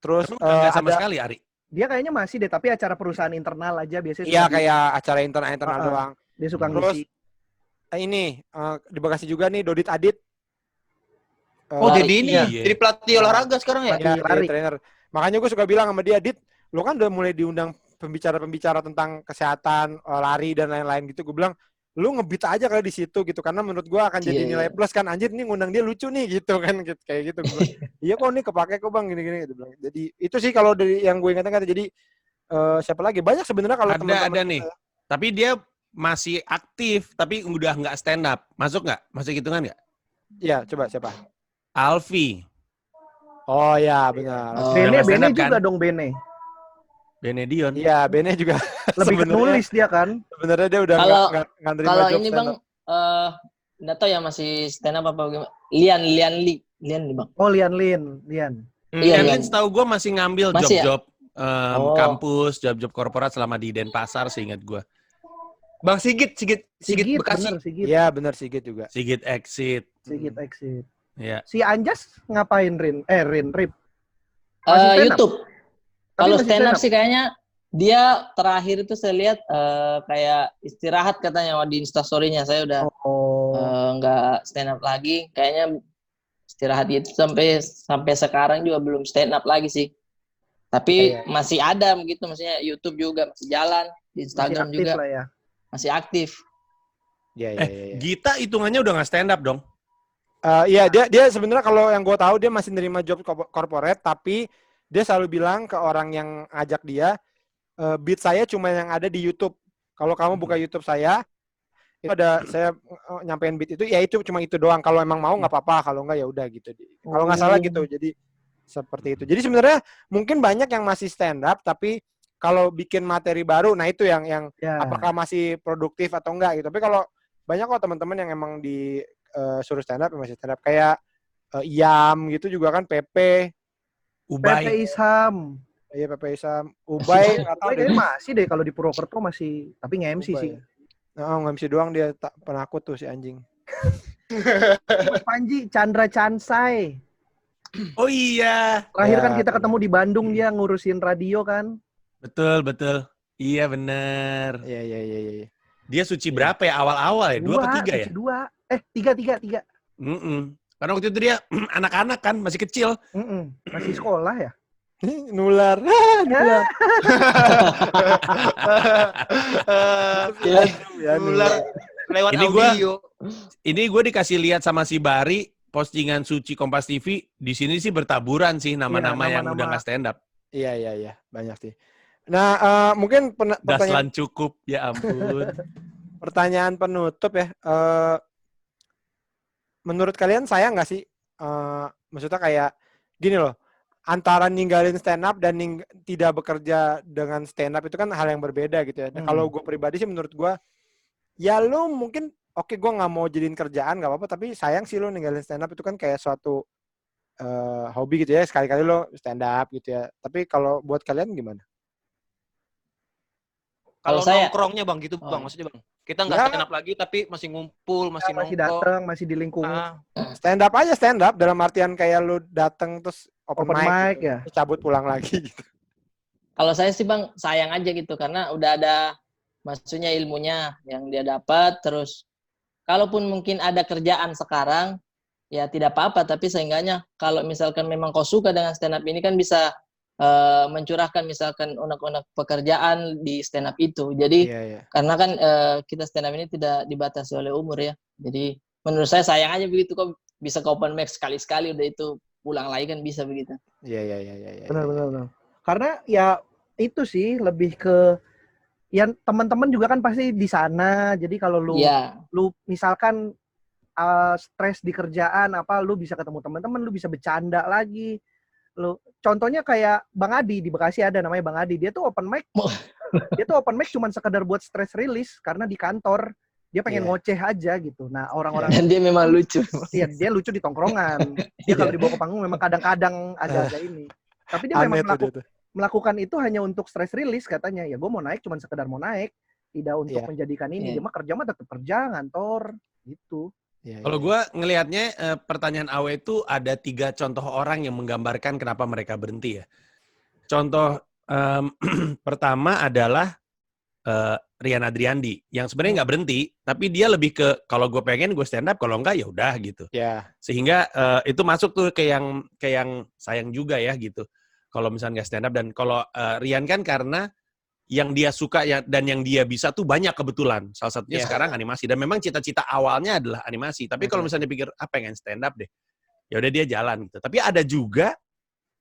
Terus Nggak sama ada sekali Ari. Dia kayaknya masih deh, tapi acara perusahaan internal aja biasanya. Iya, kayak acara internal doang. Dia suka Terus ngisi. ini di Bekasi juga nih Dodit Adit. Oh, Lari. jadi ini Iya. jadi pelatih olahraga sekarang ya? Ya, lari. dia trainer. Makanya gue suka bilang sama dia, Dit, lo kan udah mulai diundang pembicara-pembicara tentang kesehatan, lari dan lain-lain gitu. Gue bilang, lu nge-beat aja kali di situ gitu, karena menurut gue akan jadi Iya. nilai plus kan. Anjir, nih ngundang dia lucu nih gitu kan, kayak gitu. Gua bilang, iya kok nih kepake kok bang, gini-gini gitu. Jadi itu sih kalau dari yang gue ingatkan. Jadi siapa lagi? Banyak sebenarnya kalau teman-teman. Ada nih. Tapi dia masih aktif, tapi udah nggak stand up. Masuk nggak? Masuk hitungan nggak? Iya, coba siapa? Alfi. Oh ya, benar. Oh. Udah Bene nggak stand Bene up, juga kan? dong Bene. Benedion. Iya, Bene juga. Lebih ke Sebenarnya- nulis dia kan. Sebenarnya dia udah Kalau- nggak nerima Kalau job ini stand Bang, up. nggak tahu ya masih stand up apa gimana. Lian nih Bang. Oh, Lian. Iya, Enlin iya. setahu gue masih ngambil Masih ya? job-job Oh. kampus, job-job korporat selama di Denpasar seingat gue. Bang Sigit Sigit, Bekasi. bener Sigit. Iya, benar Sigit juga. Sigit exit. Sigit exit. Ya. Si Anjas ngapain Rip? Masih stand up? YouTube. Tapi Kalau masih stand up sih kayaknya dia terakhir itu saya lihat kayak istirahat katanya di Instastory-nya. Saya udah Oh. nggak stand up lagi. Kayaknya istirahat itu sampai sekarang juga belum stand up lagi sih. Tapi Iya. masih ada begitu, maksudnya YouTube juga masih jalan, di Masih Instagram aktif juga lah ya. masih aktif. Iya, iya, iya. Gita hitungannya udah nggak stand up dong. Iya, dia sebenarnya kalau yang gue tahu dia masih nerima job corporate, tapi dia selalu bilang ke orang yang ngajak dia, beat saya cuma yang ada di YouTube. Kalau kamu buka YouTube saya, itu ada saya nyampein beat itu, ya itu cuma itu doang. Kalau emang mau nggak apa-apa, kalau nggak ya udah gitu. Kalau nggak salah gitu. Jadi seperti itu. Jadi sebenarnya mungkin banyak yang masih stand up, tapi kalau bikin materi baru, nah itu yang Ya. apakah masih produktif atau enggak gitu. Tapi kalau banyak kok teman-teman yang emang suruh stand up, masih stand up kayak Iam gitu juga kan, Pepe, Ubay. Pepe Isham. iya Pepe Isam, Ubay nggak tahu Tapi deh. kayaknya masih deh kalau di Purwokerto masih, tapi nge-MC Ubay. sih. Nah, nge-MC doang dia, tak penakut tuh si anjing. Mas Panji, Chandra Chansai. Oh iya. Terakhir Ya, kan kita tahu. ketemu di Bandung, dia ngurusin radio kan. Betul. Iya bener. Iya. Dia suci berapa ya awal-awal ya? 2 apa 3 ya? Dua. Tiga. Karena waktu itu dia anak-anak kan, masih kecil. Masih sekolah ya? Nular. Nular. Ya, Nular lewat Ini gua- audio. Ini gue dikasih lihat sama si Bari, postingan Suci Kompas TV. Di sini sih bertaburan sih nama-nama yang nama-nama. udah nggak stand up. Iya, banyak sih. Nah, mungkin pertanyaan Daslan cukup, ya ampun. pertanyaan penutup ya. Menurut kalian sayang nggak sih? Maksudnya kayak gini loh, antara ninggalin stand up dan tidak bekerja dengan stand up itu kan hal yang berbeda gitu ya. Nah, kalau gue pribadi sih menurut gue, ya lu mungkin oke gue nggak mau jadiin kerjaan nggak apa-apa, tapi sayang sih lu ninggalin stand up itu kan kayak suatu hobi gitu ya. Sekali-kali lo stand up gitu ya. Tapi kalau buat kalian gimana? Kalau Kalau saya- nongkrongnya Bang gitu Bang, Oh. maksudnya Bang. Kita nggak Ya. stand up lagi tapi masih ngumpul, masih Masih nongkrong. datang, masih di lingkungan. Ah, Stand up aja stand up dalam artian kayak lu dateng terus open Open mic mic gitu, ya. terus cabut pulang lagi gitu. Kalau saya sih Bang sayang aja gitu karena udah ada maksudnya ilmunya yang dia dapat, terus kalaupun mungkin ada kerjaan sekarang ya tidak apa-apa, tapi seenggaknya kalau misalkan memang kau suka dengan stand up ini kan bisa mencurahkan misalkan unek-unek pekerjaan di stand up itu. Jadi Iya. karena kan kita stand up ini tidak dibatasi oleh umur ya. Jadi menurut saya sayang aja begitu, kok bisa ke open mic sekali-sekali udah itu pulang lagi kan bisa begitu. Iya. Benar. Karena ya itu sih lebih ke ya teman-teman juga kan pasti di sana. Jadi kalau Iya. lu misalkan stres di kerjaan apa, lu bisa ketemu teman-teman, lu bisa bercanda lagi. Lu contohnya kayak Bang Adi di Bekasi ada namanya Bang Adi. Dia tuh open mic. Dia tuh open mic cuman sekedar buat stress release karena di kantor dia pengen Iya. ngoceh aja gitu. Nah, orang-orang Dan dia memang lucu. iya, dia lucu di tongkrongan. Dia kalau dibawa ke panggung memang kadang-kadang agak-agak ini. Tapi dia Aneh memang tuh dia tuh. melakukan itu hanya untuk stress release katanya. Ya gue mau naik cuman sekedar mau naik, tidak untuk Iya. menjadikan ini. Iya. Dia mah kerja mah tetap kerja, ngantor gitu. Iya. Kalau gue ngelihatnya pertanyaan Awe itu ada 3 contoh orang yang menggambarkan kenapa mereka berhenti ya. Contoh Pertama adalah Rian Adriandi yang sebenarnya nggak berhenti, tapi dia lebih ke kalau gue pengen gue stand up, kalau enggak ya udah gitu. Ya. Sehingga itu masuk tuh ke yang sayang juga ya gitu. Kalau misalnya nggak stand up, dan kalau Rian kan karena yang dia suka ya dan yang dia bisa tuh banyak kebetulan. Salah satunya sekarang animasi, dan memang cita-cita awalnya adalah animasi. Tapi kalau misalnya pikir pengen stand up deh, ya udah dia jalan gitu. Tapi ada juga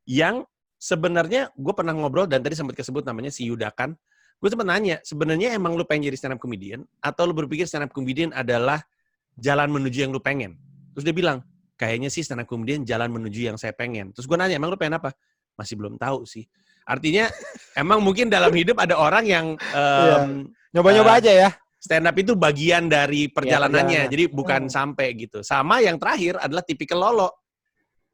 yang sebenarnya gue pernah ngobrol dan tadi sempat kesebut namanya si Yudakan. Gue sempat nanya, sebenarnya emang lu pengen jadi stand up comedian atau lu berpikir stand up comedian adalah jalan menuju yang lu pengen? Terus dia bilang, kayaknya sih stand up comedian jalan menuju yang saya pengen. Terus gue nanya, emang lu pengen apa? Masih belum tahu sih. Artinya emang mungkin dalam hidup ada orang yang nyoba-nyoba aja ya. Stand up itu bagian dari perjalanannya, jadi bukan sampai gitu. Sama yang terakhir adalah tipikal lolo.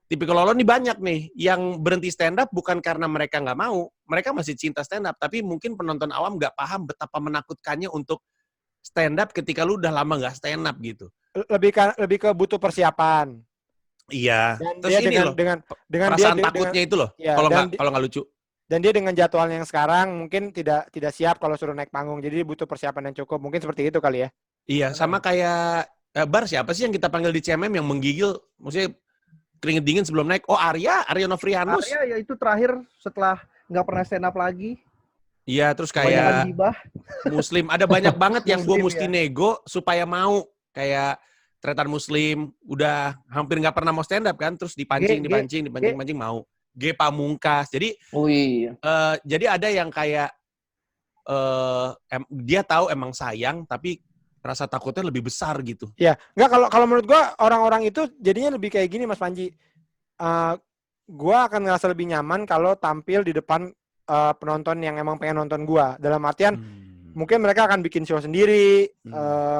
Tipikal lolo nih banyak nih, yang berhenti stand up bukan karena mereka nggak mau, mereka masih cinta stand up, tapi mungkin penonton awam nggak paham betapa menakutkannya untuk stand up ketika lu udah lama nggak stand up gitu. Lebih ke butuh persiapan. Iya. Dan terus dia ini loh, dengan perasaan takutnya itu loh, kalau nggak lucu. Dan dia dengan jadwal yang sekarang mungkin tidak siap kalau suruh naik panggung, jadi butuh persiapan yang cukup, mungkin seperti itu kali ya. Iya, sama kayak Bar, siapa sih yang kita panggil di CMM yang menggigil, maksudnya keringet dingin sebelum naik? Oh, Arya Nofrianus. Arya ya itu terakhir setelah nggak pernah stand up lagi. Iya, terus kayak Muslim. Ada banyak banget yang gue mesti nego supaya mau. Kayak Tretan Muslim, udah hampir nggak pernah mau stand up kan, terus dipancing mau. G Pamungkas. Jadi, jadi ada yang kayak dia tahu emang sayang, tapi rasa takutnya lebih besar gitu. Ya, nggak, kalau menurut gua orang-orang itu jadinya lebih kayak gini, Mas Panji. Gua akan ngerasa lebih nyaman kalau tampil di depan penonton yang emang pengen nonton gua. Dalam artian mungkin mereka akan bikin show sendiri,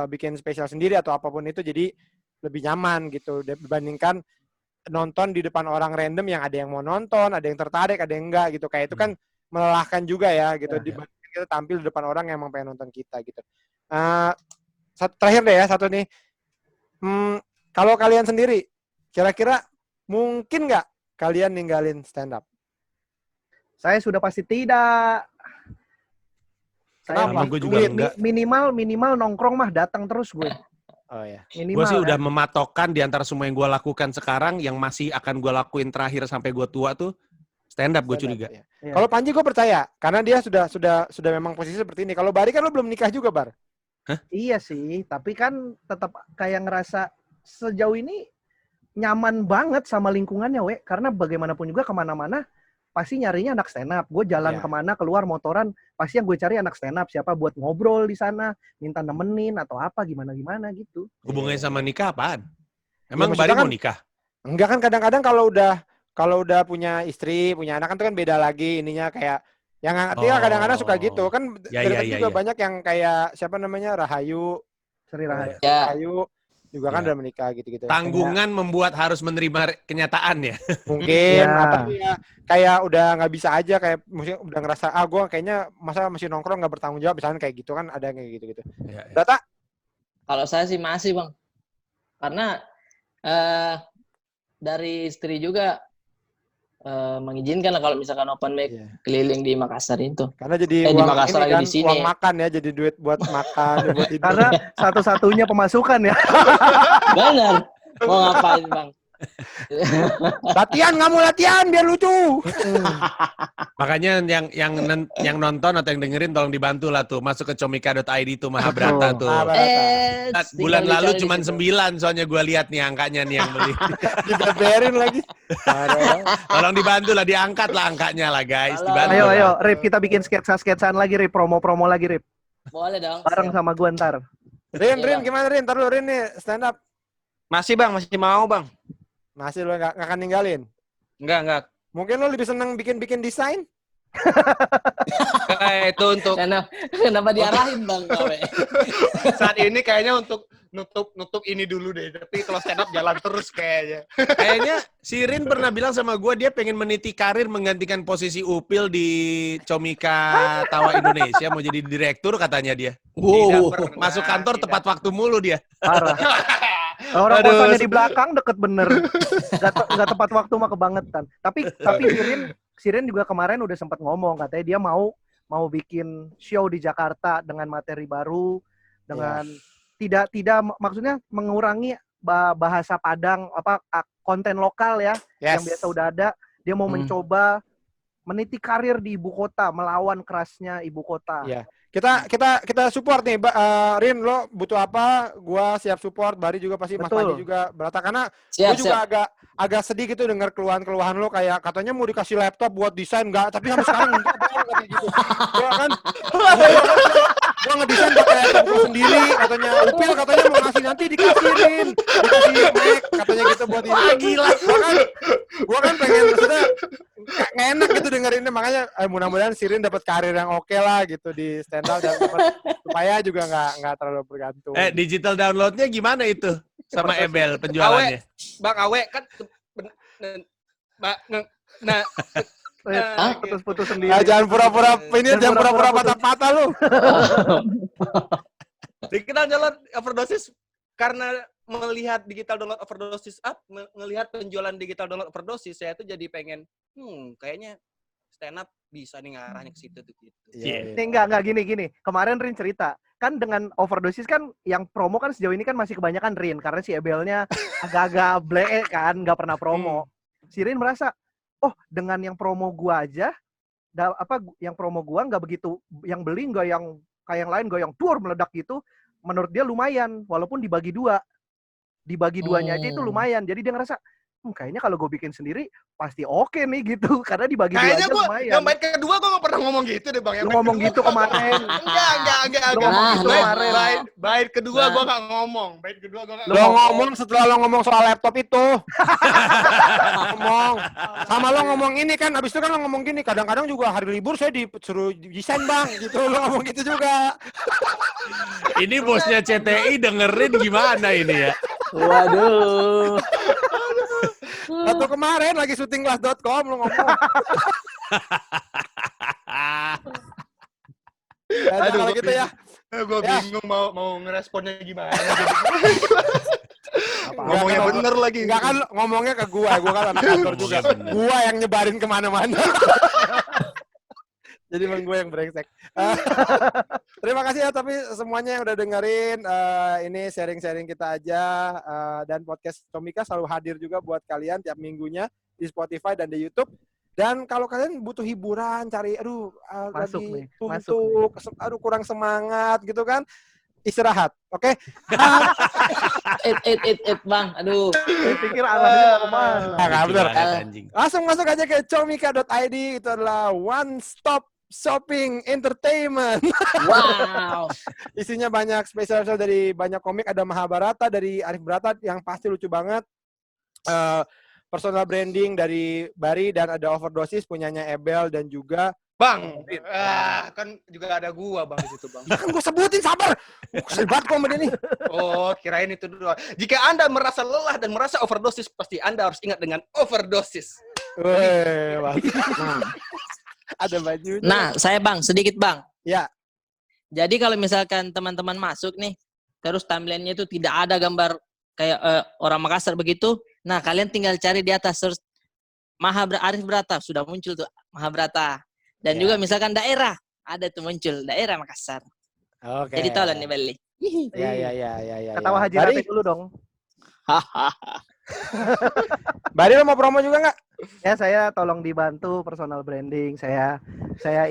bikin spesial sendiri atau apapun itu, jadi lebih nyaman gitu dibandingkan nonton di depan orang random yang ada yang mau nonton, ada yang tertarik, ada yang enggak gitu. Kayak itu kan melelahkan juga ya gitu, dibandingkan kita tampil di depan orang yang emang pengen nonton kita gitu. Terakhir deh ya, satu nih. Kalau kalian sendiri, kira-kira mungkin nggak kalian ninggalin stand up? Saya sudah pasti tidak. Kenapa? Gue juga enggak. Minimal nongkrong mah datang terus gue. Oh ya. Gue sih udah mematokkan di antara semua yang gue lakukan sekarang, yang masih akan gue lakuin terakhir sampai gue tua tuh stand up, gue curiga. Ya. Kalau Panji gue percaya, karena dia sudah memang posisi seperti ini. Kalau Bari kan lo belum nikah juga, Bar. Hah? Iya sih, tapi kan tetap kayak ngerasa sejauh ini nyaman banget sama lingkungannya, karena bagaimanapun juga kemana-mana pasti nyarinya anak stand up. Gue jalan kemana, keluar motoran, pasti yang gue cari anak stand up. Siapa buat ngobrol di sana, minta nemenin atau apa, gimana gitu. Hubungannya sama nikah apaan? Emang ya, Bari kan, mau nikah? Enggak kan, kadang-kadang kalau udah punya istri, punya anak kan itu kan beda lagi ininya, kayak yang artinya kadang-kadang suka gitu kan. Juga banyak yang kayak siapa namanya, Rahayu, Sri Rahayu. Rahayu juga kan udah menikah gitu-gitu. Tanggungan membuat harus menerima kenyataan ya. Mungkin atau ya kayak udah nggak bisa aja, kayak maksudnya udah ngerasa gue kayaknya masa masih nongkrong nggak bertanggung jawab, misalnya kayak gitu kan, ada kayak gitu-gitu. Data? Kalau saya sih masih, Bang. Karena dari istri juga mengizinkan lah kalau misalkan open mic keliling di Makassar itu. Karena jadi di Makassar lagi kan, di sini. Uang makan ya, jadi duit buat makan, buat hidup. Karena satu-satunya pemasukan ya. Benar. Mau ngapain, Bang? Latihan, nggak mau latihan biar lucu. Makanya yang nonton atau yang dengerin tolong dibantu lah tuh, masuk ke comika.id tuh, Mahabharata tuh. Bulan lalu cuma 9 soalnya gue lihat nih angkanya nih yang beli. Dibeberin lagi. Tolong dibantu lah, diangkat lah angkanya lah guys. Dibantu. Ayo, Rip, kita bikin sketsa-sketsaan lagi, Rip, promo-promo lagi, Rip. Boleh dong. Bareng sama gua ntar. Rin, gimana Rin? Ntar lu Rin nih stand up. Masih Bang, masih mau Bang. Masih lu nggak akan ninggalin? Enggak. Mungkin lu lebih seneng bikin desain? Itu untuk kenapa diarahin Bang? Saat ini kayaknya untuk nutup ini dulu deh. Tapi kalau stand up jalan terus kayaknya. Kayaknya si Rin pernah bilang sama gue, dia pengen meniti karir menggantikan posisi Upil di Comika Tawa Indonesia, mau jadi direktur katanya dia. Masuk kantor tepat waktu mulu dia. Parah. Orang kosannya di belakang deket bener. Gak tepat waktu mah kebangetan. Tapi Sirin Sirin juga kemarin udah sempat ngomong katanya dia mau bikin show di Jakarta dengan materi baru, dengan tidak maksudnya mengurangi bahasa Padang konten lokal ya yang biasa udah ada. Dia mau mencoba meniti karir di ibu kota, melawan kerasnya ibu kota. Iya. Kita support nih, Rin, lo butuh apa? Gua siap support. Bari juga pasti, Mas Panji juga berata, karena gue juga agak sedih gitu dengar keluhan lo, kayak katanya mau dikasih laptop buat desain, enggak, tapi sampai sekarang enggak katanya gitu. Gua ngedesain pakai laptop gua sendiri, katanya Upil katanya mau ngasih, nanti dikasih Mac katanya gitu buat ini. Gila. Gua kan pengen, maksudnya nggak enak gitu dengerinnya, makanya mudah-mudahan Sirin dapat karir yang oke lah gitu di stand up, dan supaya juga nggak terlalu bergantung. Digital downloadnya gimana itu sama Ebel penjualannya? Bang Awe kan putus-putus sendiri. Jangan pura-pura ini, jangan pura-pura patah-patah lu. Digital download overdosis karena melihat digital download overdosis melihat penjualan digital download overdosis, saya tuh jadi pengen kayaknya stand up bisa nih ngarahnya ke situ tuh gitu. Ini enggak gini. Kemarin Rin cerita, kan dengan overdosis kan yang promo kan sejauh ini kan masih kebanyakan Rin, karena si Ebelnya agak-agak blee kan, nggak pernah promo. Si Rin merasa, oh dengan yang promo gua aja, yang promo gua nggak begitu, yang beli nggak yang kayak yang lain, nggak yang tur meledak gitu. Menurut dia lumayan, walaupun dibagi duanya aja itu lumayan. Jadi dia ngerasa, kayaknya kalau gue bikin sendiri pasti oke nih gitu, karena dibagi dua aja lumayan. Yang bait kedua gue gak pernah ngomong gitu deh Bang. Lu ngomong gitu kemarin. Enggak. Bait kedua gue gak ngomong. Lo ngomong setelah lo ngomong soal laptop itu. Ngomong. Sama lo ngomong ini kan, abis itu kan lo ngomong gini, kadang-kadang juga hari libur saya disuruh desain Bang, gitu. Lo ngomong gitu juga. Ini bosnya CTI dengerin gimana ini ya? Waduh. Waktu kemarin lagi syuting kelas.com lo ngomong. Aduh, kalau gitu ya. Gue bingung mau ngeresponnya gimana. Ngomongnya bener lagi. Enggak kan ngomongnya ke gua kan anak kantor juga. Gua yang nyebarin kemana-mana. Jadi emang gue yang brengsek. Terima kasih ya tapi semuanya yang udah dengerin. Ini sharing-sharing kita aja. Dan podcast Comika selalu hadir juga buat kalian tiap minggunya di Spotify dan di YouTube. Dan kalau kalian butuh hiburan, cari lagi suntuk, kurang semangat gitu kan, istirahat, oke? Bang, aduh. Saya pikir arahnya mau kemana? Nah, bener. Langsung masuk aja ke comika.id, itu adalah one stop shopping entertainment. Wow. Isinya banyak spesial dari banyak komik, ada Mahabharata dari Arif Brata yang pasti lucu banget. Personal branding dari Bari, dan ada Overdosis punyanya Ebel dan juga Bang. Kan juga ada gua Bang di situ Bang. Ya kan gue sebutin, sabar. Sebat kok sama dia nih. Oh, kirain itu dulu. Jika Anda merasa lelah dan merasa overdosis, pasti Anda harus ingat dengan overdosis. Ada bajunya. Nah, saya Bang, sedikit Bang. Ya. Jadi kalau misalkan teman-teman masuk nih, terus timeline-nya itu tidak ada gambar kayak orang Makassar begitu, nah kalian tinggal cari di atas search Arif Brata, sudah muncul tuh Mahabharata. Dan juga misalkan daerah, ada tuh muncul daerah Makassar. Oke. Jadi tolong nih Beli. Ya. Ketawa Haji Rafi dulu dong. Bari lo mau promo juga nggak? Ya, saya tolong dibantu personal branding. Saya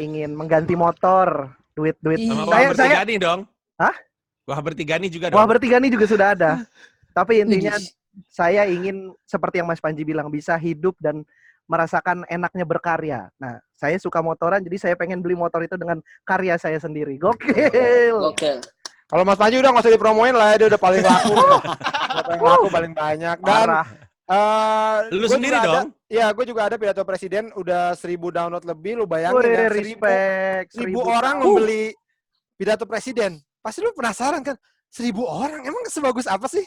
ingin mengganti motor, duit. Sama bertiga nih dong. Hah? Wah bertiga nih juga dong. Wah bertiga nih juga sudah ada. Tapi intinya saya ingin seperti yang Mas Panji bilang, bisa hidup dan merasakan enaknya berkarya. Nah, saya suka motoran, jadi saya pengen beli motor itu dengan karya saya sendiri. Gokil. Kalau Mas Panji udah nggak usah dipromoin lah, dia udah paling laku. Paling laku, paling banyak. Dan lu sendiri dong? Iya, gue juga ada pidato presiden, udah 1.000 download lebih. Lu bayangin ya, 1.000 orang membeli pidato presiden. Pasti lu penasaran kan? 1.000 orang, emang sebagus apa sih?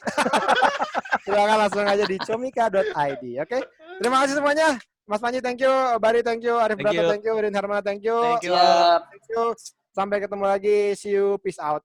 Silakan langsung aja di comika.id, oke? Terima kasih semuanya. Mas Panji, thank you. Bari, thank you. Arif Brata, thank you. Rin Harmana, thank you. Thank you. Thank you. Sampai ketemu lagi. See you. Peace out.